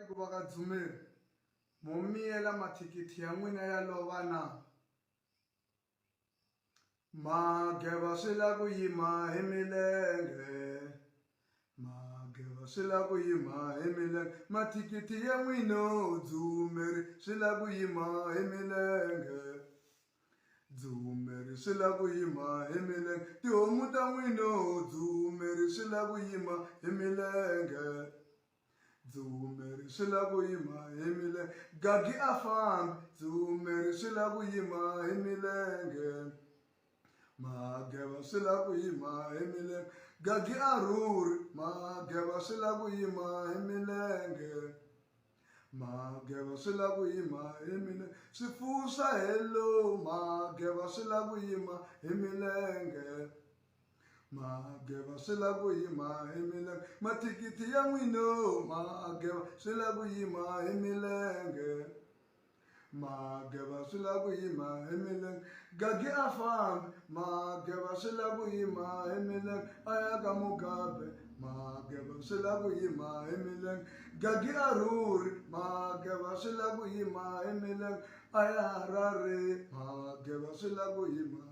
ku va ka Dzumeri mo miyela mathikithi ya n'wina ya lova na mageva swi la ku yima hi milenge mageva swi la ku yima hi milenge mathikithi ya n'wina Dzumeri swi la ku yima hi milenge Dzumeri swi la ku yima hi milenge tihomu ta n'wina Dzumeri swi la ku yima hi milenge Dzumeri swi la ku yima hi milenge Gagi a fambi Dzumeri swi la ku yima hi milenge mageva swi la ku yima hi milenge Gagi a rhurhi mageva swi la ku yima hi milenge mageva swi la ku yima hi milenge swifuwo swa helo mageva swi la ku yima hi milenge mageva swi la ku yima hi milenge mathikithi ya n'wina mageva swi la ku yima hi milenge mageva swi la ku yima hi milenge Gagi a fambi mageva swi la ku yima hi milenge a ya ka Mugabe mageva swi la ku yima hi milenge Gagi a rhurhi mageva swi la ku yima hi milenge a ya Harare mageva swi la ku yima